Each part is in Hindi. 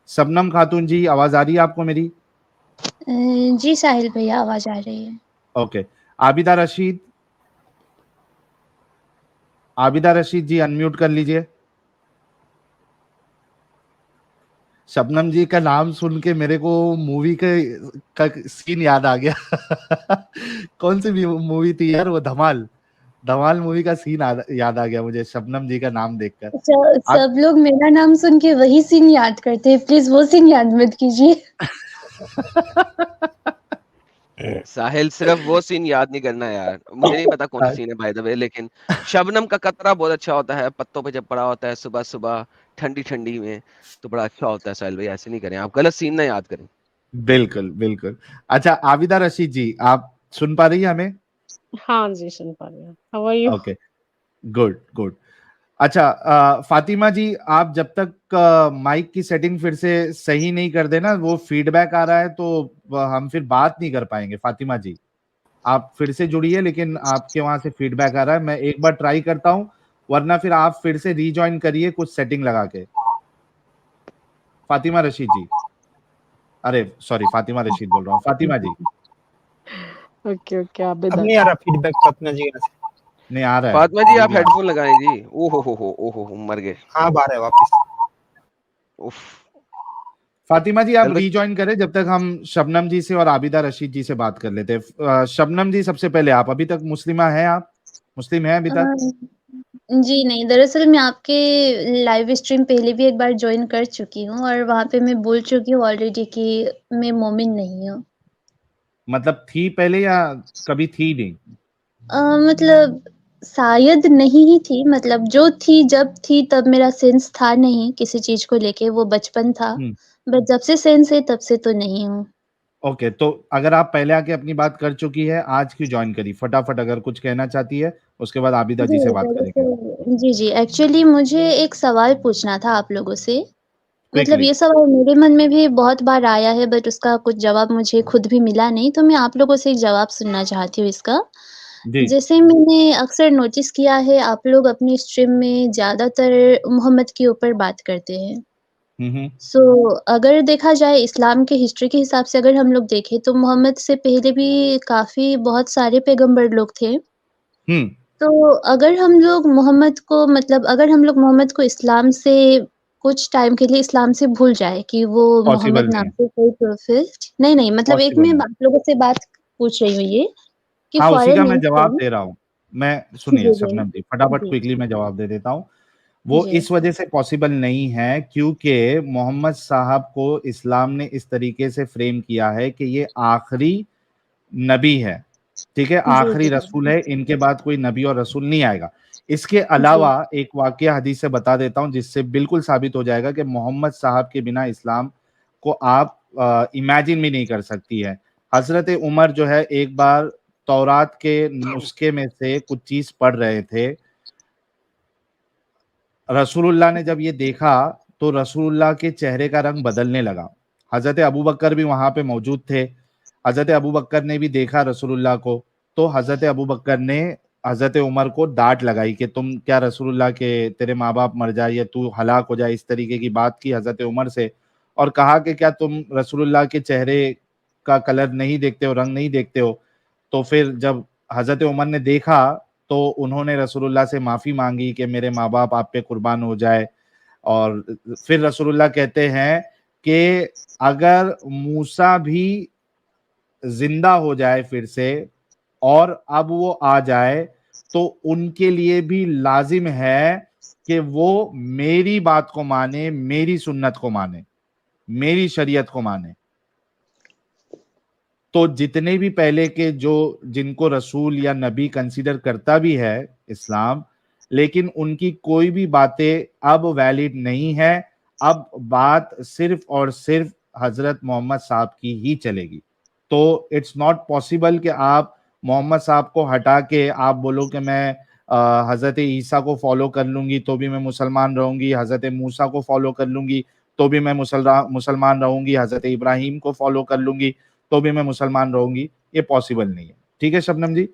शबनम खातून जी, आवाज आ रही है आपको मेरी? जी साहिल भैया, आवाज आ रही है। ओके। आबिदा रशीद, आबिदा रशीद जी अनम्यूट कर लीजिए। शबनम जी का नाम सुन के मेरे को मूवी के का सीन याद आ गया। कौन सी मूवी थी यार वो? धमाल। धमाल मूवी का सीन याद आ गया मुझे शबनम जी का नाम देखकर। सब लोग मेरा नाम सुन के वही सीन याद करते हैं, प्लीज वो सीन याद मत कीजिए। साहिल, सिर्फ वो सीन याद नहीं करना यार। मुझे नहीं पता कौन सा सीन है बाय द वे, लेकिन शबनम का कतरा बहुत अच्छा होता है पत्तों पे जब पड़ा होता है सुबह सुबह ठंडी ठंडी में, तो बड़ा अच्छा होता है। साहिल भाई ऐसे नहीं करें, आप गलत सीन ना याद करें। बिल्कुल बिल्कुल। अच्छा आबिदा रशीद जी, आप सुन पा रही है हमें? हाँ जी, सुन पा रही हूँ। How are you? Okay, good good. अच्छा फातिमा जी, आप जब तक माइक की सेटिंग फिर से सही नहीं कर देना, वो फीडबैक आ रहा है तो हम फिर बात नहीं कर पाएंगे। फातिमा जी, आप फिर से जुड़िए, लेकिन आपके वहां से फीडबैक आ रहा है। मैं एक बार ट्राई करता हूं, वरना फिर आप फिर से रीजॉइन करिए कुछ सेटिंग लगा के। फातिमा रशीद जी, अरे सॉरी, फातिमा रशीद बोल रहा हूँ, फातिमा जी। ओके ओके, आप अब नहीं आ रहा फीडबैक फातिमा जी यहाँ से? नहीं आ रहा है, फातिमा जी अभी आप भी आ रहा है। हेडफोन लगाएं जी। ओहो मर गए। हाँ, अब आ रहा है वापस। उफ। फातिमा जी आप चल भाई, रीजॉइन करें जब तक हम शबनम जी से और आबिदा रशीद जी से बात कर लेते हैं। शबनम जी सबसे पहले, आप अभी तक मुस्लिमा हैं? आप मुस्लिम हैं अभी अ, तक? जी नहीं, दरअसल मैं आपके लाइव स्ट्रीम पहले भी एक बार ज्वाइन कर चुकी हूँ और वहाँ पे मैं बोल चुकी हूँ ऑलरेडी कि मैं मोमिन नहीं हूँ। मतलब थी पहले या कभी थी नहीं? मतलब शायद नहीं ही थी, मतलब जो थी जब थी तब मेरा सेंस था नहीं किसी चीज़ को लेके, वो बचपन था। हम्म। बट जब से सेंस है तब से तो नहीं हूँ। ओके, तो अगर आप पहले आके अपनी बात कर चुकी है, आज क्यों ज्वाइन करी? फटाफट अगर कुछ कहना चाहती है, उसके बाद आबिदा जी, जी से बात करेंगे। दरअसल जी, एक्चुअली मुझे एक सवाल पूछना था आप लोगों से। मतलब क्विकली। ये सवाल मेरे मन में भी बहुत बार आया है बट उसका कुछ जवाब मुझे खुद भी मिला नहीं, तो मैं आप लोगों से एक जवाब सुनना चाहती हूँ इसका। जी। जैसे मैंने अक्सर नोटिस किया है आप लोग अपनी स्ट्रीम में ज़्यादातर मोहम्मद के ऊपर बात करते हैं। हम्म। सो अगर देखा जाए इस्लाम के हिस्ट्री के हिसाब से अगर हम लोग देखें तो मोहम्मद से पहले भी काफ़ी बहुत सारे पैगंबर लोग थे। हम्म। तो अगर हम लोग मोहम्मद को मतलब अगर हम लोग मोहम्मद को इस्लाम से कुछ टाइम के लिए इस्लाम से भूल जाए कि वो पॉसिबल मोहम्मद नहीं नाम है। से कोई प्रोफेट नहीं, मतलब एक पॉसिबल मैं नहीं। आप लोगों से बात पूछ रही हूँ ये कि हाँ, फॉर उसी एन का मैं जवाब इंस्टेंस दे रहा हूँ। मैं सुनिए जी, शबनम जी, फटाफट जी, क्विकली मैं जवाब दे देता हूँ। वो जी, इस वजह से पॉसिबल नहीं है क्योंकि मोहम्मद साहब को इस्लाम ने इस तरीके से फ्रेम किया है कि ये आखिरी नबी है, ठीक है, जी, आखिरी जी, रसूल है, इनके बाद कोई नबी और रसूल नहीं आएगा। इसके जी, अलावा एक वाकया हदीस से बता देता हूं जिससे बिल्कुल साबित हो जाएगा कि मोहम्मद साहब के बिना इस्लाम को आप इमेजिन भी नहीं कर सकती है। हजरत उमर जो है एक बार तौरात के नुस्खे में से कुछ चीज पढ़ रहे थे, रसूलुल्लाह ने जब ये देखा तो रसूलुल्लाह के चेहरे का रंग बदलने लगा। हजरत अबू बकर भी वहां पे मौजूद थे। हजरत अबू बकर ने भी देखा रसूलुल्लाह को, तो हजरत अबू बकर ने हजरत उमर को डांट लगाई कि तुम क्या रसूलुल्लाह के तेरे माँ बाप मर जाए या तू हलाक हो जाए, इस तरीके की बात की हजरत उमर से। और कहा कि क्या तुम रसूलुल्लाह के चेहरे का कलर नहीं देखते हो, रंग नहीं देखते हो? तो फिर जब हजरत उमर ने देखा तो उन्होंने रसूलुल्लाह से माफी मांगी कि मेरे माँ बाप आप पे कुर्बान हो जाए। और फिर रसूलुल्लाह कहते हैं कि अगर मूसा भी जिंदा हो जाए फिर से और अब वो आ जाए तो उनके लिए भी लाजिम है कि वो मेरी बात को माने, मेरी सुन्नत को माने, मेरी शरीयत को माने। तो जितने भी पहले के जो जिनको रसूल या नबी कंसीडर करता भी है इस्लाम, लेकिन उनकी कोई भी बातें अब वैलिड नहीं है। अब बात सिर्फ और सिर्फ हजरत मोहम्मद साहब की ही चलेगी। तो इट्स नॉट पॉसिबल कि आप मोहम्मद साहब को हटा के आप बोलो कि मैं हजरत ईसा को फॉलो कर लूंगी तो भी मैं मुसलमान रहूंगी, हजरत मूसा को फॉलो कर लूंगी तो भी मैं मुसलमान रहूंगी, हजरत इब्राहिम को फॉलो कर लूंगी तो भी मैं मुसलमान रहूंगी। ये पॉसिबल नहीं है। ठीक है शबनम जी?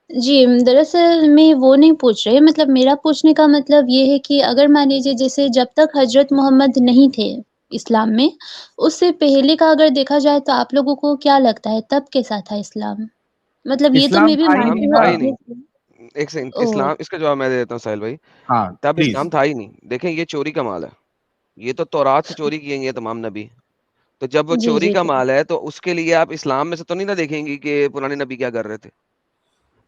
जी, दरअसल मैं वो नहीं पूछ रही, मतलब मेरा पूछने का मतलब ये है कि अगर मान लीजिए जैसे जब तक हज़रत मोहम्मद नहीं थे इस्लाम में। उससे पहले का अगर देखा जाए तो आप लोगों को क्या लगता है तब कैसा था इस्लाम? मतलब ये तो इस्लाम मैं भी था ही इस्लाम नहीं मानती हूँ ना। था ही नहीं। ऑब्वियसली। एक सेकंड, ओह! इस्लाम, इसका जवाब मैं दे देता हूँ साहिल भाई। हाँ तब प्लीज। इस्लाम था ही नहीं। देखें, ये चोरी का माल है। ये तो तौरात से चोरी किए हैं ये तमाम नबी। तो जब वो जी, चोरी जी, का जी। माल है तो उसके लिए आप इस्लाम में से तो नहीं ना देखेंगी कि पुराने नबी क्या कर रहे थे।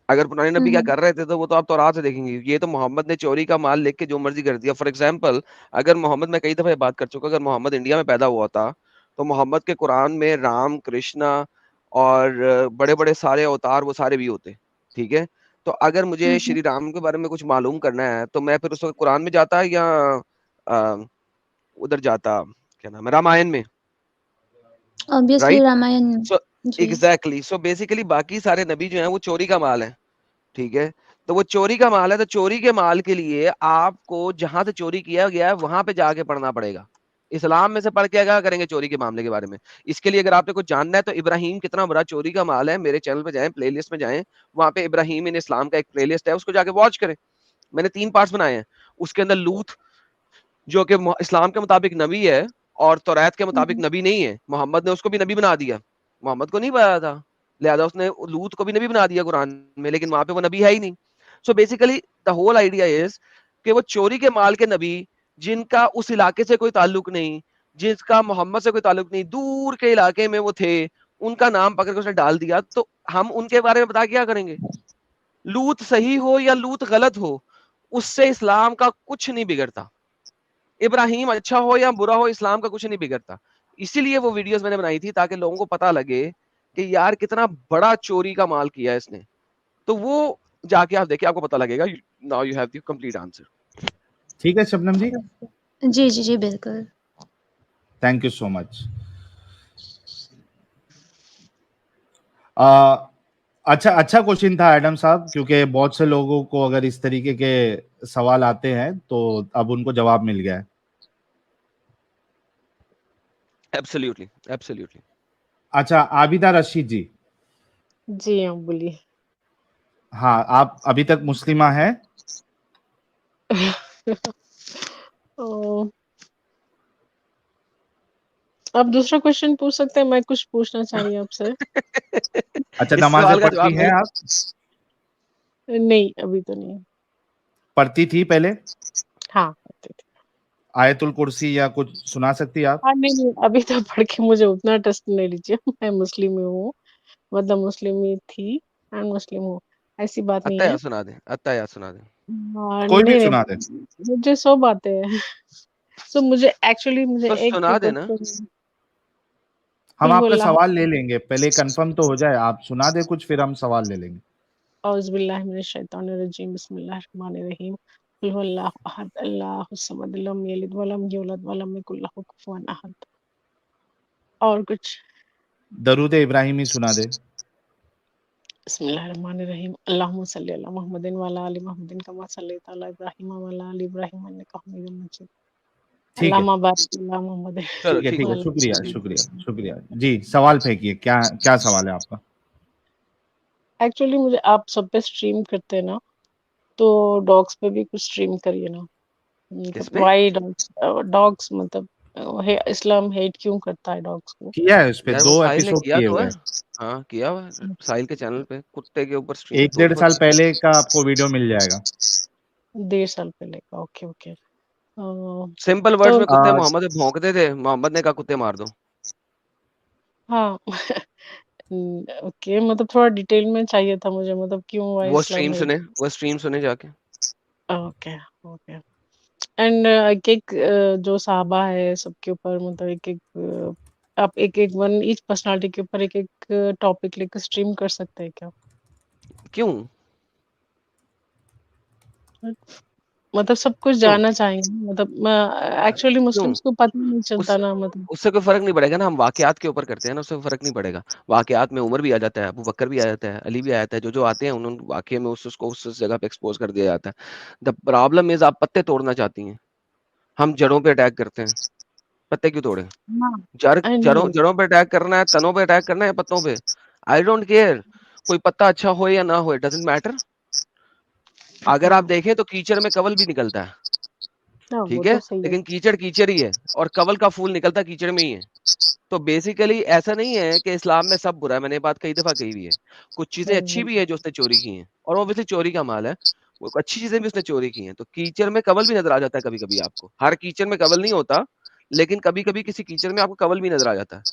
अगर पुराने हुँ, नबी क्या हुँ। कर रहे थे तो वो तो आप तौरात से देखेंगी। ये तो मोहम्मद ने चोरी का माल लेके जो मर्जी कर दिया। फॉर एग्जाम्पल, अगर मोहम्मद, मैं कई दफा ये बात कर चुका, अगर मोहम्मद इंडिया में पैदा हुआ था तो मोहम्मद के कुरान में राम, कृष्णा और बड़े बड़े सारे अवतार वो सारे भी होते। ठीक है। तो अगर मुझे हुँ, हुँ। श्री राम के बारे में कुछ मालूम करना है तो मैं फिर उस वक्त कुरान में जाता या अ, उधर जाता, क्या नाम है, रामायण में। Obviously right. रामायण। सो जी। एग्जैक्टली, सो बेसिकली बाकी सारे नबी जो हैं वो चोरी का माल है। ठीक है। तो वो चोरी का माल है, तो चोरी के माल के लिए आपको जहां से चोरी किया गया है वहां पे जाके पढ़ना पड़ेगा। इस्लाम में से पढ़ के क्या करेंगे चोरी के मामले के बारे में? इसके लिए अगर आपने कुछ जानना है तो इब्राहिम कितना बड़ा चोरी का माल है, मेरे चैनल पे जाएं, प्लेलिस्ट में जाएं, वहां पे इब्राहिम इन इस्लाम का एक प्लेलिस्ट है, उसको जाके वॉच करें। मैंने 3 पार्ट्स बनाए हैं। उसके अंदर लूत, जो कि इस्लाम के मुताबिक नबी है और तौरात के हुँ, मुताबिक हुँ। नबी नहीं है। मोहम्मद ने उसको भी नबी बना दिया। मोहम्मद को नहीं बनाया था, लिहाजा उसने लूत को भी नबी बना दिया कुरान में, लेकिन वहां पे वो नबी है ही नहीं। So basically the whole idea is कि वो चोरी के माल के नबी, जिनका उस इलाके से कोई ताल्लुक नहीं, जिसका मोहम्मद से कोई ताल्लुक नहीं, दूर के इलाके में वो थे, उनका नाम पकड़ के उसने डाल दिया। तो हम उनके बारे में बता क्या करेंगे? लूत सही हो या लूत गलत हो, उससे इस्लाम का कुछ नहीं बिगड़ता। इब्राहिम अच्छा हो या बुरा हो, इस्लाम का कुछ नहीं बिगड़ता। इसीलिए वो वीडियोस मैंने बनाई थी ताकि लोगों को पता लगे कि यार कितना बड़ा चोरी का माल किया है इसने। तो वो जाके आप देखिए, आपको पता लगेगा। Now you have the complete answer. ठीक है शबनम जी, जी, जी, जी, बिल्कुल। Thank you so much. अच्छा अच्छा क्वेश्चन था एडम साहब, क्योंकि बहुत से लोगों को अगर इस तरीके के सवाल आते हैं तो अब उनको जवाब मिल गया है। Absolutely, absolutely. अच्छा आबिदा रशीद जी, जी हाँ, बोलिए। हाँ आप अभी तक मुस्लिमा है? ओ, आप दूसरा क्वेश्चन पूछ सकते हैं, मैं कुछ पूछना चाह रही हूँ आपसे। अच्छा इस नमाजें सवाल का पढ़ती जवाब हैं नहीं। आप? नहीं, अभी तो नहीं। पढ़ती थी पहले? हाँ, करते थे। आयतुल कुर्सी या कुछ सुना सकती आप? हाँ, नहीं, नहीं, अभी तो पढ़ के मुझे उतना टेस्ट नहीं लीजिए। मैं मुस्लिम ही हूँ, मतलब मुस्लिम ही थी एंड मुस्लिम हूँ, ऐसी बात नहीं है। अत्ता सुना दे, अत्ता सुना दे। हाँ, कोई भी नहीं, सुना दे। नहीं, मुझे सब आते हैं। सो मुझे एक्चुअली मुझे तो एक सुना देना। क्वेश्चन। हम कुल आपका हुवल्लाह सवाल ले लेंगे, पहले कंफर्म तो हो जाए, आप सुना दे कुछ फिर हम सवाल ले लेंगे। औज़ु बिल्लाहि मिनश शैतानिर रजीम बिस्मिल्लाहिर रहमानिर रहीम कुल हुवल्लाहु अहद अल्लाहुस समद लम यलिद वलम यूलद वलम यकुल लहू कुफुवन अहद। और कुछ? दरूद इब्राहिमी सुना दे। बिस्मिल्लाहिर रहमानिर रहीम अल्लाहुम्मा सल्लि अला मुहम्मदिन व अला आलि मुहम्मदिन कमा सल्लैता अला इब्राहीम व अला आलि इब्राहीम इन्नका हमीदुम मजीद। ठीक है अल्लाहुम्मा बारिक अला मुहम्मद चलो ठीक है ठीक ठीक है। है, व अला शुक्रिया ठीक। शुक्रिया शुक्रिया जी। सवाल फेंकिए, क्या क्या सवाल है आपका? एक्चुअली मुझे आप सब पे स्ट्रीम करते हैं ना, तो डॉग्स पे भी कुछ स्ट्रीम करिए ना। किस मतलब पे? व्हाई डॉग्स डॉग्स मतलब इस्लाम हेट क्यों करता है डॉग्स को? किया है, उस पे यार वो 2 साहिल ने एपिसोड किया किए तो हुए है। हैं। हाँ किया हुआ है, साहिल के चैनल पे कुत्ते के ऊपर स्ट्रीम 2 1 डेढ़ दफा साल की। पहले का आपको वीडियो मिल जाएगा। 1.5 साल पहले का, ओके, ओके। सिंपल तो वर्ड्स में कुत्ते आ, मोहम्मद पे भौंकते थे, मोहम्मद ने कहा कुत्ते मार दो। हाँ। ओके, मतलब थोड़ा डिटेल में चाहिए था मुझे, मतलब क्यों व्हाई इस्लाम हेट। वो स्ट्रीम सुने जाके। Okay, okay. एंड एक-एक जो सहाबा है सबके ऊपर, मतलब एक-एक आप एक-एक वन ईच पर्सनैलिटी के ऊपर एक-एक टॉपिक लेके स्ट्रीम कर सकते हैं क्या? क्यों? मतलब सब कुछ क्यों? जानना चाहेंगे, मतलब एक्चुअली क्यों? मुस्लिम्स को पता नहीं चलता उस ना, मतलब। उससे कोई फर्क नहीं पड़ेगा ना, हम वाकयात के ऊपर करते हैं ना, उससे फर्क नहीं पड़ेगा। वाकयात में उमर भी आ जाता है, अबू बकर भी आ जाता है, अली भी आ जाता है, जो आते हैं उन वाकये में उसको उस जगह पे एक्सपोज कर दिया जाता है। द प्रॉब्लम इज आप पत्ते तोड़ना चाहती हैं, हम जड़ों पे अटैक करते हैं। पत्ते क्यों तोड़े? हाँ, जड़ आई जड़ों नो। जड़ों पे अटैक करना है, तनों पे अटैक करना है, पत्तों पे? I don't care. कोई पत्ता अच्छा हो या ना हो, डजंट मैटर। अगर आप हाँ, देखें तो कीचड़ में कवल भी निकलता है। हाँ, वो ठीक है, तो सही है। लेकिन कीचड़ कीचड़ ही है और कवल का फूल निकलता कीचड़ में ही है। तो बेसिकली ऐसा नहीं है कि इस्लाम में सब बुरा है, मैंने ये बात कई दफा कही भी है। कुछ चीजें अच्छी भी है जो उसने चोरी की हैं, और ऑब्वियसली चोरी का माल है, वो अच्छी चीजें भी उसने चोरी की हैं। तो कीचड़ में कवल भी नजर आ जाता है कभी कभी आपको, हर कीचड़ में कवल नहीं होता, लेकिन कभी कभी किसी कीचड़ में आपको कवल भी नजर आ जाता है।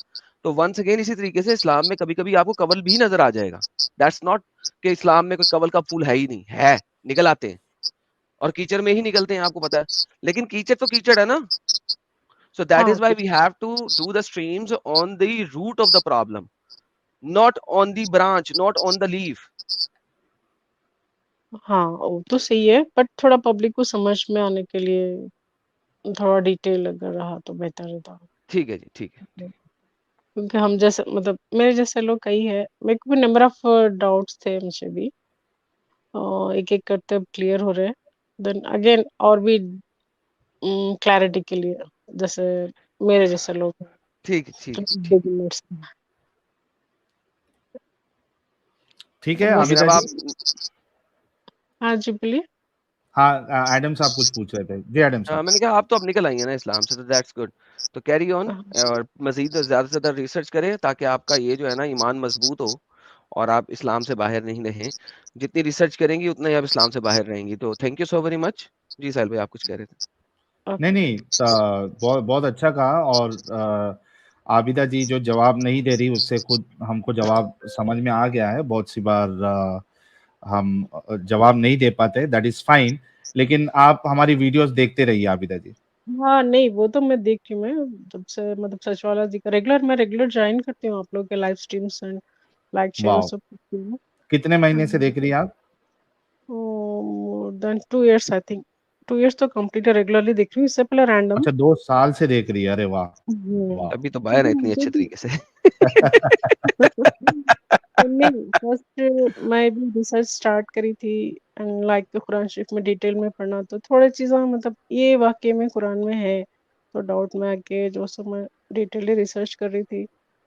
तो वंस अगेन इसी तरीके से इस्लाम में कभी कभी आपको कवल भी नजर आ जाएगा। दैट्स नॉट कि इस्लाम में कोई कवल का फूल है ही नहीं, है, निकल आते हैं और कीचड़ में ही निकलते हैं, आपको पता है। लेकिन कीचड़ तो कीचड़ है ना। So that हाँ, is why we have to do the streams on the root of the problem, not on the branch, not on the leaf. हाँ, वो तो सही है, बट थोड़ा पब्लिक को समझ में आने के लिए थोड़ा डिटेल अगर रहा तो बेहतर रहता। ठीक है जी, ठीक है। क्योंकि हम जैसे मतलब मेरे जैसे लोग कई है, मेरे को भी नंबर ऑफ डाउट्स थे मुझे भी, एक-एक करते अब क्लियर हो रहे हैं। देन अगेन और भी क्लैरिटी के लिए जैसे मेरे जैसे लोग हैं, ठीक है, जो ठीक है, ठीक। बिगिनर्स हैं। ठीक तो है बस लेकिन आबिदा अब आप जी। हाँ जी, बोलिए। हाँ, एडम साहब कुछ पूछ रहे थे जी। एडम साहब, मैंने कहा आप तो अब निकल आई हैं ना इस्लाम से, तो दैट्स गुड। तो कैरी ऑन हाँ, और मज़ीद ज़्यादा से ज़्यादा रिसर्च करें ताकि आपका ये जो है ना ईमान मजबूत हो और आप इस्लाम से बाहर नहीं रहें। जितनी रिसर्च करेंगी उतना ही आप इस्लाम से बाहर रहेंगी। तो thank you so very much. जी साहिल भाई, आप कुछ कह रहे थे? नहीं ओके। नहीं, बहुत बहुत अच्छा कहा। और आबिदा जी जो जवाब नहीं दे रही उससे खुद हमको जवाब समझ में आ गया है। बहुत सी बार हम जवाब नहीं दे पाते, दैट इज फाइन। लेकिन आप हमारी वीडियोस देखते रहिए आबिदा जी। हाँ, नहीं वो तो मैं देखती हूँ, मैं जब से मतलब सचवाला जी का रेगुलर ज्वाइन करती हूँ आप लोग के live streams and like share वाह, सब करती हूँ। कितने महीने से देख रही हैं आप? More than 2 years I think, 2 years तो कंप्लीट रेगुलरली देख रही हूँ, इससे पहले रैंडम। अच्छा, 2 साल से देख रही है, अरे वाह वाह। तभी तो बाहर है इतनी अच्छे तरीके से। नहीं, फर्स्ट मैं भी रिसर्च स्टार्ट करी थी एंड लाइक कुरान शरीफ में डिटेल में पढ़ना, तो थोड़ी चीज़ें मतलब ये वाक़ई में कुरान में है, तो डाउट में आके जो सब मैं डिटेली रिसर्च कर रही थी,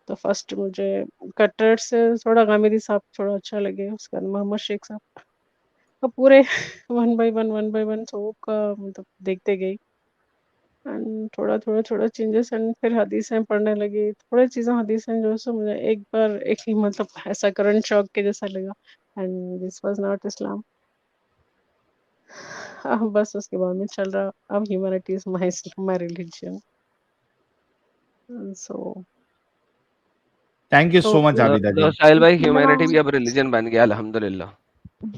तो फर्स्ट मुझे कट्टर से थोड़ा गामिदी साहब थोड़ा अच्छा लगे, उसके बाद मोहम्मद शेख साहब, तो पूरे वन बाय वन सबका मतलब देखते गई एंड थोड़ा चेंजेस एंड फिर हदीसें पढ़ने लगी। थोड़ी चीज़ें हदीसें जो सो मुझे एक बार एक ही मतलब ऐसा करंट शॉक के जैसा लगा एंड दिस वाज़ नॉट इस्लाम। बस उसके बाद में चल रहा अब humanity is my religion. So thank you तो सो मच आबिदा जी। साहिल भाई, इतना ह्यूमैनिटी भी अब रिलीजन बन गया, अल्हम्दुलिल्लाह।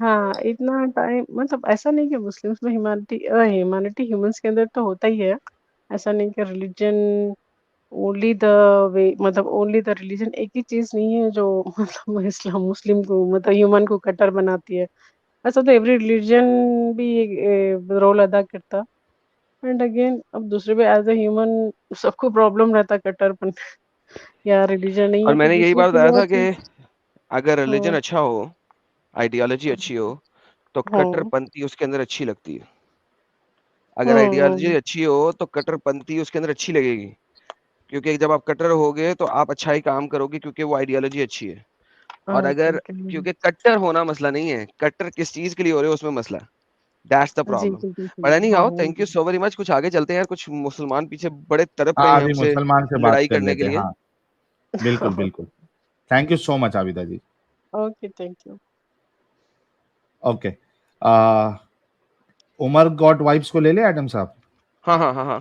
हाँ, इतना टाइम मतलब ऐसा नहीं कि मुस्लिम्स में ह्यूमैनिटी ह्यूमन्स के अंदर तो होता ही है। ऐसा नहीं कि रिलिजन ओनली द वे मतलब ओनली द रिलीजन एक ही चीज़ नहीं है जो मतलब इस्लाम मुस्लिम को मतलब ह्यूमन को कट्टर बनाती है। ऐसा तो एवरी रिलीजन भी एक रोल अदा करता एंड अगेन अब दूसरे पे एज़ अ ह्यूमन सबको प्रॉब्लम रहता कट्टरपन या रिलीजन नहीं और है तो मैंने यही दूसरी बात बताया चीज़ें था होती कि अगर रिलीजन हाँ, अच्छा हो, आइडियोलॉजी अच्छी हो, तो हाँ, कट्टरपंथी उसके अंदर अच्छी लगती है। अगर आइडियोलॉजी हुँ, अच्छी हो तो कट्टरपंथी उसके अंदर अच्छी लगेगी, क्योंकि जब आप कट्टर होगे तो आप अच्छा ही काम करोगे क्योंकि वो आइडियोलॉजी अच्छी है। और ओके, अगर ओके। क्योंकि कट्टर होना मसला नहीं है, कट्टर किस चीज़ के लिए हो रहे हो उसमें मसला है। दैट्स द जी, प्रॉब्लम। बिल्कुल बट सही। एनी हाँ, हाउ, वो thank you so very much. कुछ आगे चलते हैं यार, कुछ मुसलमान पीछे बड़े तड़प रहे हाँ, हैं अभी हमसे मुसलमान से बात लड़ाई कर करने के लेते हैं। लिए। हाँ, बिल्कुल बिल्कुल। Thank you so much Abida ji. Okay, thank you. Okay, Umar got vibes को ले ले एडम साहब। हाँ, हाँ, हाँ, हाँ।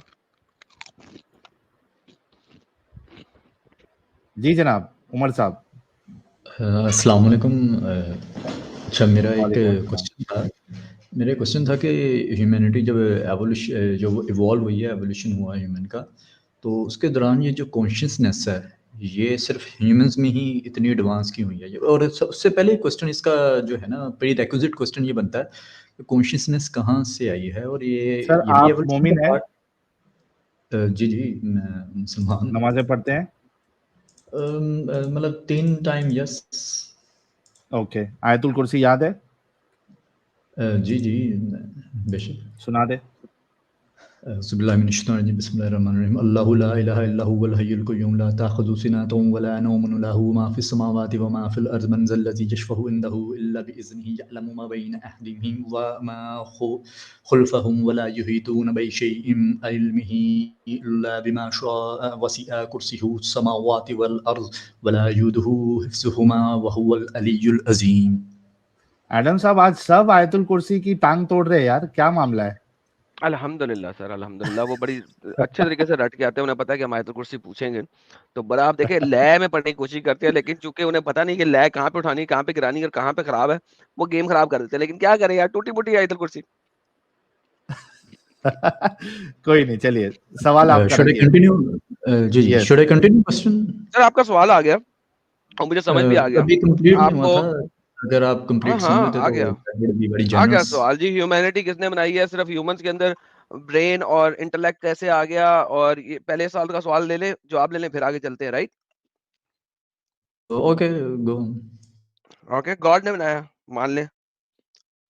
जी जनाब, उमर साहब। अस्सलाम वालेकुम। अच्छा, मेरा एक वालेकुम अस्सलाम। क्वेश्चन था। मेरा क्वेश्चन था कि ह्यूमैनिटी जब जो इवॉल्व हुई है, एवोल्यूशन हुआ ह्यूमन का, तो उसके दौरान ये जो कॉन्शियसनेस है, ये सिर्फ ह्यूमंस में ही इतनी एडवांस क्यों हुई है? और सबसे पहले क्वेश्चन इसका जो है ना, प्री रिक्विजिट क्वेश्चन ये बनता है कि कॉन्शियसनेस कहाँ से आई है, और सर, ये भी आप एवोल्यूशन मोमिन का हैं? पार्ट। जी जी, मैं मुसलमान। नमाजें पढ़ते हैं? मतलब 3 टाइम यस। ओके, आयतुल कुर्सी याद है? जी जी, बेशक। सुना दे। बिस्मिल्लाहिर्रहमानिर्रहीम अल्लाहु ला इलाहा इल्ला हुवल हय्युल क़य्यूम ला ताख़ुज़ुहु सिनतुन व ला नौमुन लहु मा फ़िस समावाति व मा फ़िल अर्ज़ि मन ज़ल्लज़ी यशफ़अु इंदहु इल्ला बिइज़्निही यअलमु मा बैना अयदीहिम व मा ख़ल्फ़हुम व ला युहीतूना बिशैइन मिन इल्मिही इल्ला बिमा शाअ वसिअ कुर्सियुहु समावाति वल अर्ज़ व ला युदहु हिफ्ज़ुहुमा व हुवल अलिय्युल अज़ीम। एडम साहब आज सब आयतुल कुर्सी की टांग तोड़ रहे हैं यार, क्या मामला है? अल्हम्दुलिल्लाह सर, अल्हम्दुलिल्लाह। वो बड़ी अच्छे तरीके से रट के आते हैं, उन्हें पता है कि हम आयतुल कुर्सी पूछेंगे, तो बड़ा आप देखिए लय में पढ़ने की कोशिश करते हैं, लेकिन चूंकि उन्हें पता नहीं कि लय कहाँ पे उठानी, कहाँ पे गिरानी और कहाँ पे खराब है, वो गेम खराब कर देते हैं। लेकिन क्या करें यार, टूटी-फूटी आयतुल कुर्सी। कोई नहीं, चलिए सवाल आपका शुड आई रखिए। कंटिन्यू? जी जी, Yes. Should I continue question? Sir आपका सवाल आ गया और मुझे समझ भी आ गया। अभी कंप्लीट नहीं हुआ आपको था, अगर आप हाँ, कंप्लीट सुन हाँ, लेते आ तो गया। that would be very आ गया generous. सवाल जी, ह्यूमैनिटी किसने बनाई है? सिर्फ ह्यूमंस के अंदर ब्रेन और इंटेलेक्ट कैसे आ गया? और ये पहले सवाल का सवाल ले लें, जवाब ले लें, फिर आगे चलते हैं, right? Okay, go on. Okay, God ने बनाया, मान लें।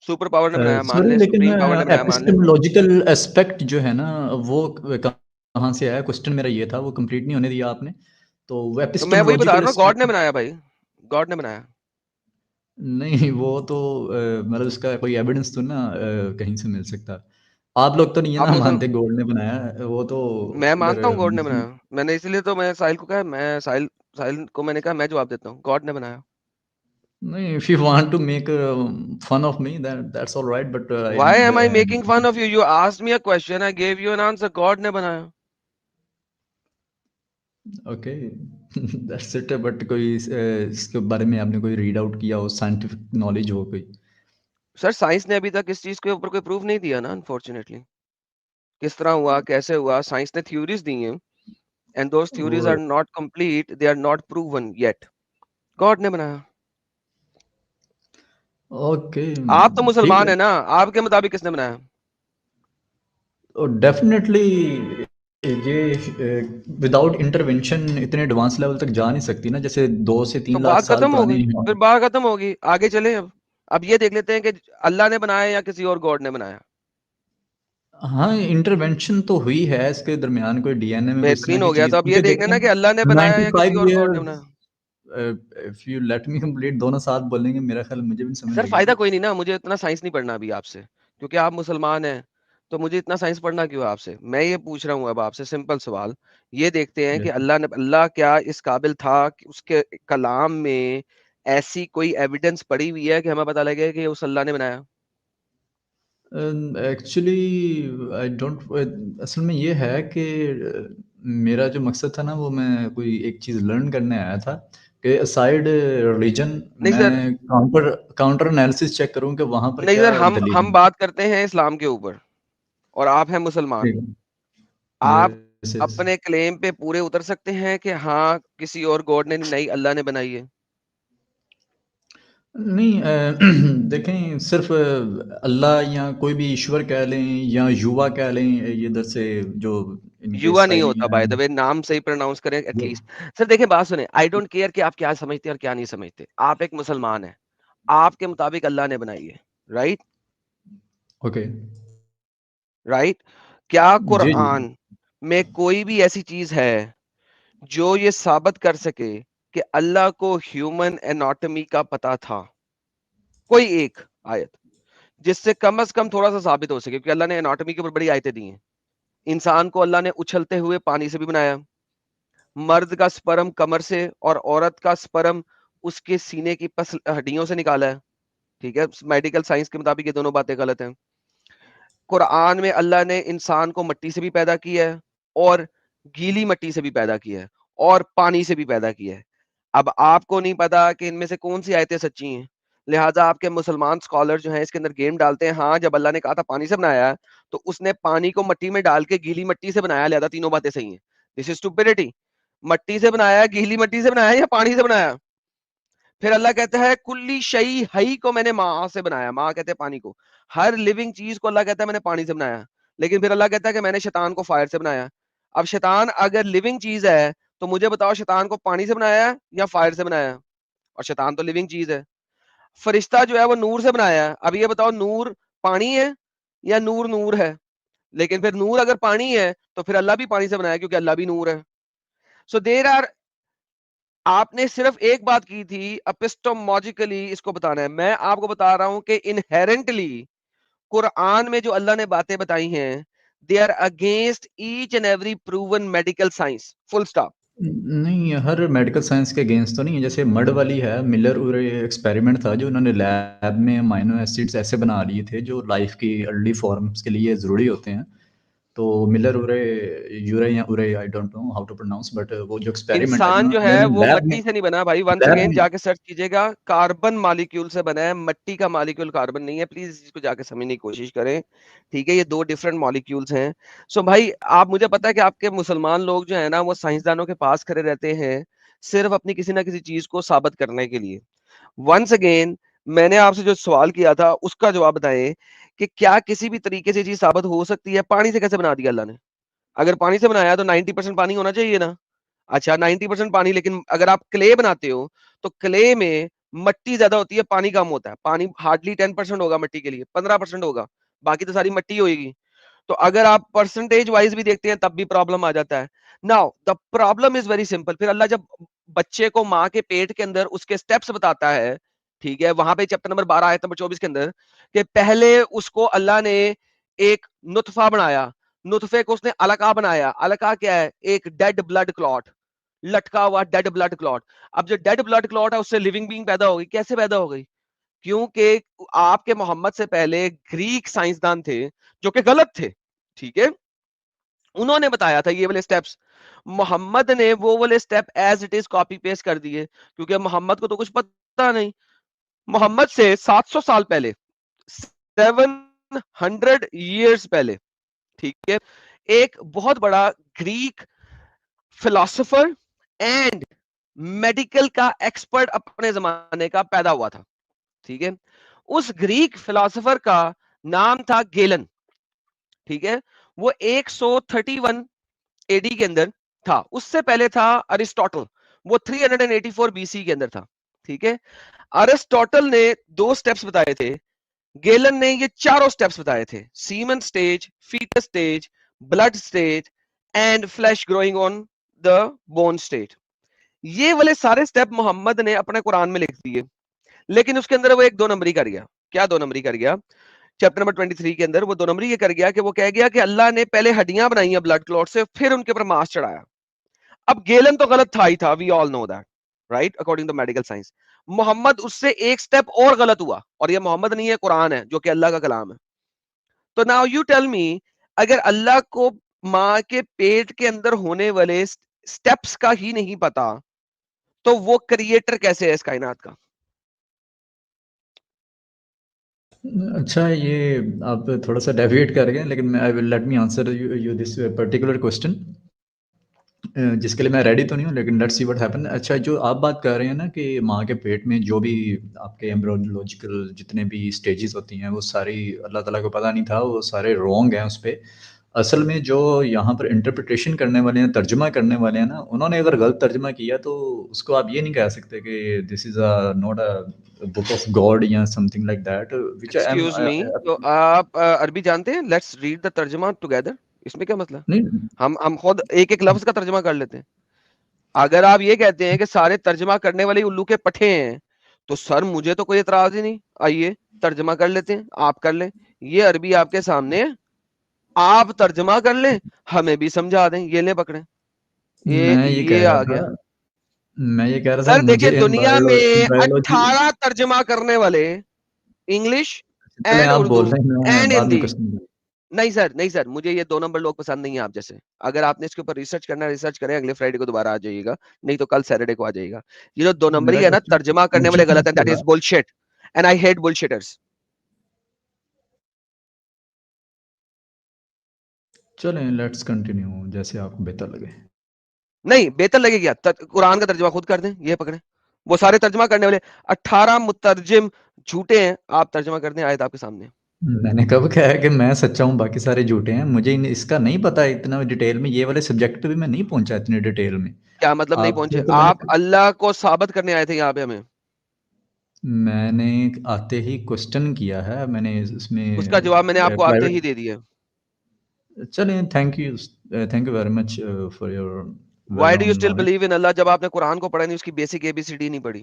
सुपर पावर ने बनाया, मान सॉरी, लें। लेकिन सुप्रीम पावर ने बनाया, मान लें। एपिस्टेमोलॉजिकल एस्पेक्ट जो है ना, वो कहाँ से आया? क्वेश्चन मेरा ये था, वो कंप्लीट नहीं होने दिया आपने। तो वो तो मैं वही बता एपिस्टेमोलॉजिकल रहा हूँ, गॉड ने एस्पेक्ट बनाया भाई, गॉड ने बनाया। नहीं, वो तो मतलब इसका कोई एविडेंस तो ना कहीं से मिल सकता। आप लोग तो नहीं है आप ना मुसल मानते गॉड ने बनाया है, वो तो मैं उधर मानता हूँ गॉड ने मुस्लिम। बनाया। मैंने इसीलिए तो मैं साहिल को कहा, मैं साहिल को मैंने कहा मैं जवाब देता हूँ, गॉड ने बनाया। नहीं, if you want to make fun of me, then that's all right, but I why need am I making fun of you? You asked me a question, I give you an answer, God ने बनाया। ओके। That's it. बट कोई इसके बारे में आपने कोई रीड आउट किया हो, साइंटिफिक नॉलेज हो कोई? सर साइंस ने अभी तक इस चीज के ऊपर कोई प्रूफ नहीं दिया ना, अनफॉर्चुनेटली। किस तरह हुआ, कैसे हुआ, साइंस ने थ्योरीज दी हैं, and those theories are not complete, they are not proven yet. God ने बनाया। ओके, आप तो ठीक मुसलमान है। है ना, आपके मुताबिक किसने बनाया? डेफिनेटली ये विदाउट इंटरवेंशन इतने एडवांस लेवल तक जा नहीं सकती ना, जैसे 2 से तो 3 लाख बात साल खत्म हो पुरानी। गई, फिर बात खत्म होगी, आगे चले। अब ये देख लेते हैं कि अल्लाह ने बनाया या किसी और गॉड ने बनाया। हाँ, इंटरवेंशन तो हुई है, इसके दरमियान कोई डीएनए में कोई इस तरह बेहतरीन की हो गया। चीज़, तो अब ये क्योंकि देखना ना कि देखें अल्लाह ने बनाया या किसी 95 और गॉड ने ईयर्स, बनाया। If you let me complete, दोनों साथ बोलेंगे मेरा ख्याल मुझे भी समझ सर फायदा लगेगी। कोई नहीं ना, मुझे इतना साइंस नहीं पढ़ना अभी आपसे, क्योंकि आप मुसलमान हैं। तो मुझे इतना साइंस पढ़ना क्यों है आपसे? मैं ये पूछ रहा हूँ अब आपसे सिंपल सवाल। ये देखते हैं कि Yes. अल्लाह क्या इस काबिल था कि उसके कलाम में ऐसी कोई एविडेंस पड़ी हुई है कि हमें पता लगे कि उस अल्लाह ने बनाया? एक्चुअली आई डोंट, असल में ये है कि मेरा जो मकसद था ना, वो मैं कोई एक चीज़ लर्न करने आया था कि असाइड रिलीजन नहीं सर, मैं काउंटर काउंटर एनालिसिस चेक करूँ कि वहाँ पर नहीं क्या सर, दलील हम है। बात करते हैं इस्लाम के ऊपर, और आप हैं मुसलमान। ठीक है। आप यस, यस। अपने क्लेम पे पूरे उतर सकते हैं कि हाँ किसी और गॉड ने नहीं, अल्लाह ने बनाई है? नहीं, देखें, सिर्फ़ अल्लाह या कोई भी ईश्वर कह लें या युवा कह लें, ये इधर से जो इनके युवा नहीं होता, इस्राइलियाँ बाय द हैं, वे, नाम सही प्रोनाउंस करें वो एटलीस्ट। सर देखिए, बात सुने, आई डोंट केयर कि आप क्या समझते हैं और क्या नहीं समझते। आप एक मुसलमान हैं, आपके मुताबिक अल्लाह ने बनाई है, राइट? ओके। राइट? क्या जी, जी। कुरान में कोई भी ऐसी चीज है जो ये साबित कर सके कि अल्लाह को ह्यूमन एनाटॉमी का पता था? कोई एक आयत जिससे कम से कम थोड़ा सा साबित हो सके, क्योंकि अल्लाह ने एनाटॉमी के ऊपर बड़ी आयतें दी हैं। इंसान को अल्लाह ने उछलते हुए पानी से भी बनाया, मर्द का स्पर्म कमर से और औरत का स्पर्म उसके सीने की हड्डियों से निकाला है। ठीक है, मेडिकल साइंस के मुताबिक ये दोनों बातें गलत हैं। कुरान में अल्लाह ने इंसान को मिट्टी से भी पैदा किया है, और गीली मिट्टी से भी पैदा किया है, और पानी से भी पैदा किया है। अब आपको नहीं पता कि इनमें से कौन सी आयतें सच्ची हैं, लिहाजा आपके मुसलमान स्कॉलर जो हैं इसके अंदर गेम डालते हैं। हाँ, जब अल्लाह ने कहा था पानी से बनाया है, तो उसने पानी को मिट्टी में डाल के गीली मिट्टी से बनाया, लिहाजा तीनों बातें सही हैं। This is stupidity. मट्टी से बनाया, गीली मिट्टी से बनाया या पानी से बनाया? फिर अल्लाह कहता है कुल्ली शई हई को मैंने माँ से बनाया। माँ कहते हैं पानी को। हर लिविंग चीज को अल्लाह कहता है मैंने पानी से बनाया। लेकिन फिर अल्लाह कहता है कि मैंने शैतान को फायर से बनाया। अब शैतान अगर लिविंग चीज है, तो मुझे बताओ शैतान को पानी से बनाया है या फायर से बनाया है? और शैतान तो लिविंग चीज है। फरिश्ता जो है वो नूर से बनाया है। अब ये बताओ, नूर पानी है या नूर नूर है? लेकिन फिर नूर अगर पानी है तो फिर अल्लाह भी पानी से बनाया, क्योंकि अल्लाह भी नूर है। सो देयर आर, आपने सिर्फ एक बात की थी, एपिस्टोमोलॉजिकली इसको बताना है। मैं आपको बता रहा हूं कि इनहेरेंटली कुरान में जो अल्लाह ने बातें बताई हैं, they are against each and every proven medical science, full stop. नहीं, हर मेडिकल साइंस के अगेंस्ट तो नहीं है। जैसे मड वाली है, मिलर उरे एक्सपेरिमेंट था जो उन्होंने लैब में अमाइनो एसिड्स ऐसे बना लिए थे जो लाइफ की अर्ली फॉर्म्स के लिए ज़रूरी होते हैं। तो मिलर उरे यूरे या Urey, I don't know how to pronounce, but वो जो एक्सपेरिमेंट है इंसान जो है उन्होंने वो लैब में मट्टी से नहीं बना भाई, वंस लैब अगेन में जाके सर्च कीजिएगा, कार्बन मॉलिक्यूल से बना है, मट्टी का मॉलिक्यूल कार्बन नहीं है। प्लीज इसको जाके समझने की कोशिश करें, ठीक है? ये दो डिफरेंट मॉलिक्यूल्स हैं। सो भाई, आप, मुझे पता है कि आपके मुसलमान लोग जो है ना, वो साइंसदानों के पास खड़े रहते हैं सिर्फ अपनी किसी ना किसी चीज को साबित करने के लिए। वंस अगेन, मैंने आपसे जो सवाल किया था उसका जवाब बताएं कि क्या किसी भी तरीके से चीज साबित हो सकती है? पानी से कैसे बना दिया अल्लाह ने? अगर पानी से बनाया तो 90% पानी होना चाहिए ना। अच्छा, 90% पानी, लेकिन अगर आप क्ले बनाते हो तो क्ले में मट्टी ज्यादा होती है, पानी कम होता है। पानी हार्डली 10% होगा मट्टी के लिए, 15% होगा, बाकी तो सारी मट्टी होगी। तो अगर आप परसेंटेज वाइज भी देखते हैं तब भी प्रॉब्लम आ जाता है। Now the problem is very simple. फिर अल्लाह जब बच्चे को माँ के पेट के अंदर उसके स्टेप्स बताता है, ठीक है, वहां पे चैप्टर नंबर 12 आयत नंबर 24 के अंदर, कि पहले उसको अल्लाह ने एक नुतफा बनाया, नुतफे को उसने अलका बनाया। अलका क्या है? एक डेड ब्लड क्लॉट, लटका हुआ डेड ब्लड क्लॉट। अब जो डेड ब्लड क्लॉट है उससे लिविंग बीइंग पैदा हो गई। कैसे पैदा हो गई? क्योंकि आपके मोहम्मद से पहले ग्रीक साइंसदान थे जो कि गलत थे, ठीक है? उन्होंने बताया था ये वाले स्टेप्स, मोहम्मद ने वो वाले step as it is copy paste कर दिए, क्योंकि मोहम्मद को तो कुछ पता नहीं। मोहम्मद से 700 साल पहले, 700 years पहले, ठीक है, एक बहुत बड़ा ग्रीक फिलोसोफर एंड मेडिकल का एक्सपर्ट अपने जमाने का पैदा हुआ था, ठीक है? उस ग्रीक फिलोसोफर का नाम था गेलन, ठीक है? वो 131 एडी के अंदर था। उससे पहले था अरिस्टोटल, वो 384 बीसी के अंदर था, ठीक है? अरिस्टोटल ने 2 स्टेप्स बताए थे, गेलन ने ये चारों स्टेप्स बताए थे: semen stage, foetus stage, blood stage and flesh growing on the bone state. ये वाले सारे स्टेप मोहम्मद ने अपने कुरान में लिख दिए, लेकिन उसके अंदर वो एक 2 नंबरी कर गया। क्या 2 नंबरी कर गया? चैप्टर नंबर 23 के अंदर वो 2 नंबरी ये कर गया कि वो कह गया कि अल्लाह ने पहले हड्डियां बनाई हैं ब्लड क्लॉट से, फिर उनके ऊपर मांस चढ़ाया। अब गेलन तो गलत था ही था, we all know that, right, according to medical science. Mohammad उससे एक स्टेप और गलत हुआ, और ये मोहम्मद नहीं है, कुरान है जो कि अल्लाह का कलाम है। तो नाउ यू टेल मी, अगर अल्लाह को मां के पेट के अंदर होने वाले स्टेप्स का ही नहीं पता, तो वो क्रिएटर कैसे है इस कायनात का? अच्छा, ये आप थोड़ा सा डेविएट कर गए, लेकिन मैं I will let me answer you this particular question, जिसके लिए मैं रेडी तो नहीं हूँ, लेकिन लेट्स सी व्हाट हैपन। अच्छा, जो आप बात कर रहे हैं ना कि माँ के पेट में जो भी आपके एम्ब्रियोलॉजिकल जितने भी स्टेजेस होती हैं वो सारी अल्लाह ताला को पता नहीं था, वो सारे रॉन्ग हैं उस पे। असल में जो यहाँ पर इंटरप्रिटेशन करने वाले हैं, तर्जुमा करने वाले हैं ना, उन्होंने अगर गलत तर्जुमा किया तो उसको आप ये नहीं कह सकते कि this is not a book of god या something like that, which I am excuse me, तो आप अरबी जानते हैं? लेट्स रीड द तर्जुमा टुगेदर। इसमें क्या मतलब? नहीं। हम खुद एक एक लफ्ज का तर्जुमा कर लेते हैं। अगर आप ये कहते हैं कि सारे तर्जुमा करने वाले उल्लू के पट्टे हैं, तो सर मुझे तो कोई एतराज ही नहीं। आइए तर्जुमा कर लेते हैं, आप कर लें। ये अरबी आपके सामने है, आप तर्जुमा कर लें, हमें भी समझा दें। ये ले पकड़े, एक मैं ये ये कह आ रहा गया। था मैं ये कह रहा था सर देखिए, मुझे इन दुनिया में बायोलॉजी 18 तर्जुमा करने वाले, इंग्लिश चलें, एंड आप उर्दू बोल रहे हैं, मैं एंड बाद में हिंदी। क्वेश्चन। नहीं सर, नहीं सर, मुझे ये 2 नंबर लोग पसंद नहीं है आप जैसे। अगर आपने इसके ऊपर रिसर्च करना है, रिसर्च करें, अगले फ्राइडे को दोबारा आ जाइएगा, नहीं तो कल सैटरडे को आ जाइएगा। ये जो 2 नंबर मेरा ही है ना, क्वेश्चन तर्जुमा करने वाले क्वेश्चन गलत है, दैट था। Is bullshit and I hate bullshitters. चलें, लेट्स कंटिन्यू जैसे आपको बेहतर लगे। नहीं बेहतर लगे क्या? कुरान का तर्जुमा खुद कर दें, ये पकड़े। वो सारे तर्जुमा करने वाले 18 मुतर्जिम झूठे हैं, आप तर्जुमा कर दें, आयत आपके सामने। मैंने कब कहा है कि मैं सच्चा हूँ, बाकी सारे झूठे हैं? मुझे इसका नहीं पता इतना डिटेल में, ये वाले सब्जेक्ट पे भी मैं नहीं पहुंचा इतने डिटेल में। क्या मतलब नहीं पहुंचे? आपको तो आप मैंने अल्लाह को साबित करने आए थे यहाँ पे हमें। मैंने आते ही क्वेश्चन किया है, मैंने इसमें उसका जवाब मैंने आपको आते प्राइवेट ही दे दिया। चलिए, thank you very much for your Why well do you on still knowledge. believe in Allah जब आपने कुरान को पढ़ा नहीं, उसकी बेसिक ABCD नहीं पढ़ी?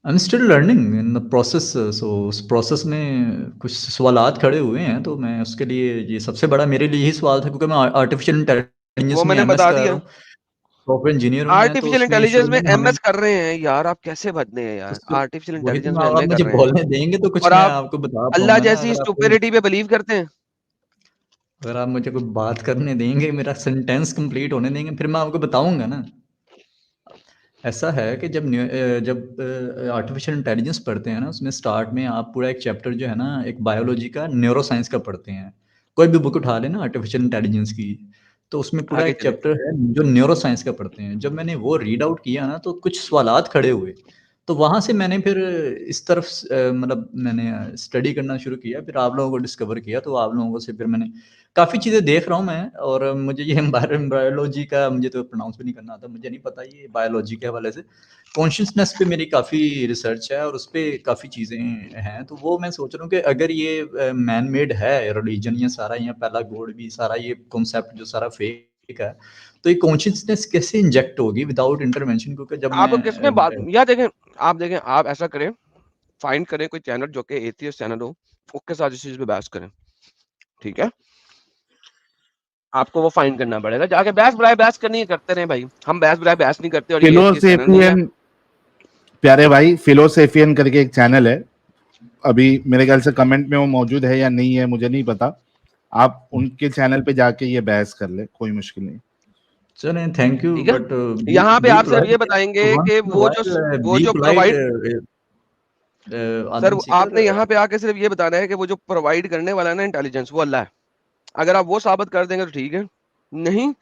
I am still learning in the process, so उस प्रोसेस में कुछ सवालात खड़े हुए हैं, तो मैं उसके लिए, ये सबसे बड़ा मेरे लिए यही सवाल था, क्योंकि मैं आर्टिफिशियल इंटेलिजेंस वो में मैंने एमएस बता कर रहा दिया। हूँ, सॉफ्टवेयर इंजीनियर हूँ मैं, तो आर्टिफिशियल उसमें इंटेलिजेंस शुरू में में हमें एमएस कर रहे हैं यार, आप कैसे भद्दे हैं यार? उसको, आर्टिफिशियल वही तो इंटेलिजेंस मैं, में आप एमए कर मुझे रहे हैं बोलने देंगे तो कुछ और मैं आप आपको बता अल्लाह पाऊंगा ना, जैसी स्टुपिडिटी पे बिलीव करते हैं। अगर आप मुझे कोई बात करने देंगे, मेरा सेंटेंस कंप्लीट होने देंगे, फिर मैं आपको बताऊंगा ना। ऐसा है कि जब आर्टिफिशियल इंटेलिजेंस पढ़ते हैं ना, उसमें स्टार्ट में आप पूरा एक चैप्टर जो है ना, एक बायोलॉजी का, न्यूरो साइंस का पढ़ते हैं। कोई भी बुक उठा लेना आर्टिफिशियल इंटेलिजेंस की, तो उसमें पूरा आगे एक चले। चैप्टर है जो न्यूरो साइंस का पढ़ते हैं। जब मैंने वो रीड आउट किया ना, तो कुछ सवालात खड़े हुए, तो वहाँ से मैंने फिर इस तरफ मतलब मैंने स्टडी करना शुरू किया, फिर आप लोगों को डिस्कवर किया, तो आप लोगों से फिर मैंने काफ़ी चीज़ें देख रहा हूँ मैं, और मुझे ये बायोलॉजी का मुझे तो प्रोनाउंस भी नहीं करना आता, मुझे नहीं पता ये बायोलॉजी के हवाले से। कॉन्शियसनेस पे मेरी काफ़ी रिसर्च है, और उस पे काफ़ी चीज़ें हैं, तो वो मैं सोच रहा हूँ कि अगर ये मैन मेड है रिलीजन, ये सारा, ये पहला गॉड भी, सारा ये कॉन्सेप्ट जो सारा फेक है, तो ये कॉन्शियसनेस कैसे इंजेक्ट होगी विदाउट इंटरवेंशन? क्योंकि जब आपको मैं किसने बात या देखें, आप ऐसा करें, फाइंड करें कोई चैनल जो कि एथियस्ट चैनल हो, उसके साथ इस चीज पे बहस करें, ठीक है? आपको वो फाइंड करना पड़ेगा, जाके बहस करनी है, करते रहे भाई, हम बहस नहीं करते, और ये एथियस्ट चैनल नहीं है। फिलोसेफियन, प्यारे भाई, फिलोसेफियन करके एक चैनल है, अभी मेरे ख्याल से कमेंट में वो मौजूद है या नहीं है मुझे नहीं पता, आप उनके चैनल पे जाके ये बहस कर ले, कोई मुश्किल नहीं। चलें, थैंक यू, ठीक है? बट यहाँ पे बी आप सिर्फ ये पोलाइट बताएंगे वंस कि इन अ वो व्हाइल, बी जो पोलाइट प्रोवाइड सर, आदम सीकर। आपने यहाँ पे आके सिर्फ ये बताना है कि वो जो प्रोवाइड करने वाला है ना इंटेलिजेंस, वो अल्लाह है। अगर आप वो साबित कर देंगे तो ठीक है, नहीं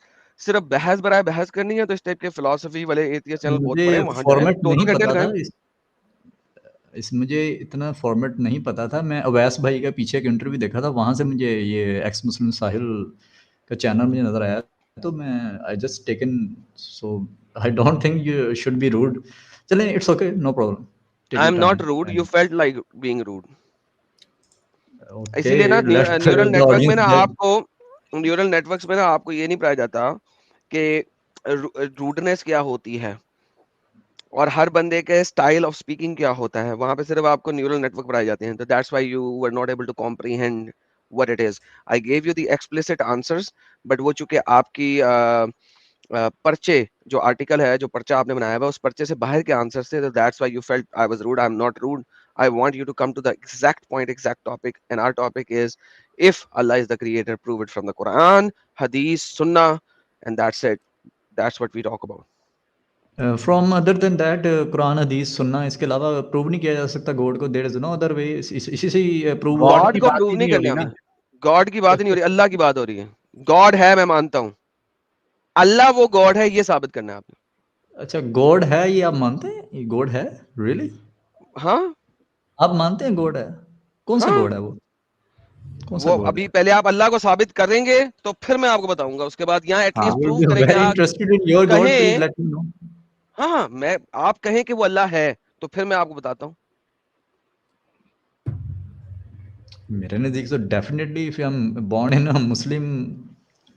सिर्फ बहस बराए बहस करनी है, तो इस टाइप के फिलोसफी वाले एथियस्ट चैनल बहुत मुझे पड़े हैं, वहां जाएं, फॉर्मेट 2-2 नहीं घंटे पता लगाएं। था इस मुझे इतना फॉर्मेट नहीं पता था। मैं अवैस भाई का पीछे एक इंटरव्यू देखा था, वहाँ से मुझे ये एक्स मुस्लिम साहिल का चैनल मुझे नज़र आया, तो मैं I just taken, so I don't think you should be rude. चलें, it's okay, no problem, take I your um time. Not rude, you felt like being rude. Okay, इसीलिए ना लेट न्यूरल द नेटवर्क में ऑडियंस ना जज। आपको न्यूरल नेटवर्क्स में ना आपको ये नहीं पढ़ाया जाता कि रूडनेस क्या होती है और हर बंदे के स्टाइल ऑफ स्पीकिंग क्या होता है। वहां पे सिर्फ आपको न्यूरल नेटवर्क पढ़ाए जाते हैं, तो that's why you were not able to comprehend what it is. I gave you the explicit answers, but वो चूंकि आपकी पर्चे जो आर्टिकल है, जो पर्चा आपने बनाया हुआ, उस पर्चे से बाहर के आंसर थे, तो that's why you felt I was rude. I am not rude, I want you to come to the exact point, exact topic, and our topic is if Allah is the creator, prove it from the Quran, Hadith, Sunnah, and that's it. That's what we talk about. From other than that, Quran, हदीस, सुन्ना, इसके अलावा प्रूव नहीं किया जा सकता गॉड को? There is no other way, इसी से ही प्रूव होगा गॉड ना? God की को बात prove ही नहीं नहीं हो रही करना, ना। God की बात ही नहीं हो रही, अल्लाह की बात हो रही है। God है, मैं मानता हूँ, अल्लाह वो God है, ये साबित करना है आपने। अच्छा, गॉड है, ये आप मानते हैं? ये गॉड है रियली? हाँ आप मानते हैं गॉड है? कौन सा हाँ, गॉड है वो? कौन सा वो गॉड अभी है? पहले आप अल्लाह को साबित करेंगे तो फिर मैं आपको बताऊंगा, उसके बाद यहाँ I at least will prove be करेंगे। वेरी हाँ, interested in your God, please कहें, लेट मी नो। हाँ मैं, आप कहें कि वो अल्लाह है, तो फिर मैं आपको बताता हूँ। मेरे नजदीक तो definitely, if I am born in a Muslim,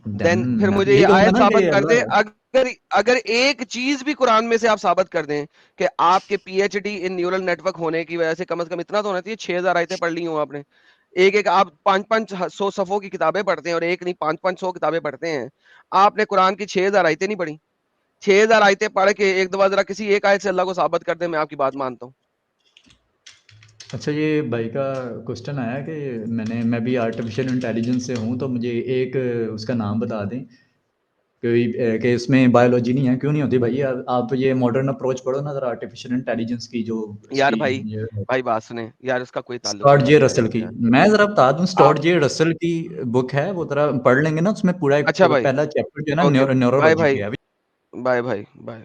then then फिर मैं तो मुझे यही ये कहूंगा आयत ना कि साबित कर दे, अल्लाह। अगर अगर एक चीज भी कुरान में से आप साबित कर दें कि आपके पीएचडी इन न्यूरल नेटवर्क होने की वजह से, कम से कम इतना तो होना चाहिए, 6000 आयतें पढ़ ली हो आपने, एक आप 500 सफ़ों की किताबें पढ़ते हैं, और एक नहीं 500 किताबें पढ़ते हैं, आपने कुरान की 6000 आयतें नहीं पढ़ी। 6000 आयतें पढ़ के एक दफा जरा किसी एक आयत से अल्लाह को साबित कर दे, मैं आपकी बात मानता हूँ। अच्छा, ये भाई का क्वेश्चन आया कि मैं भी आर्टिफिशियल इंटेलिजेंस से हूँ, तो मुझे एक उसका नाम बता दें कि इसमें बायोलॉजी नहीं है। क्यों नहीं होती भाई? आप ये मॉडर्न अप्रोच पढ़ो ना जरा, आर्टिफिशियल इंटेलिजेंस की जो यार इसकी भाई बात सुने यार, इसका कोई ताल्लुक स्टॉर्ट नहीं जे है रसल मेरे की। यार। मैं जरा बता दूं, स्टॉर्ट आप जे रसल की बुक है, वो जरा पढ़ लेंगे ना, उसमें पूरा एक अच्छा भाई, पहला चैप्टर जो है ना ओके, बाय न्यूरोलॉजी भाई, पे है। बाय भाई, बाय।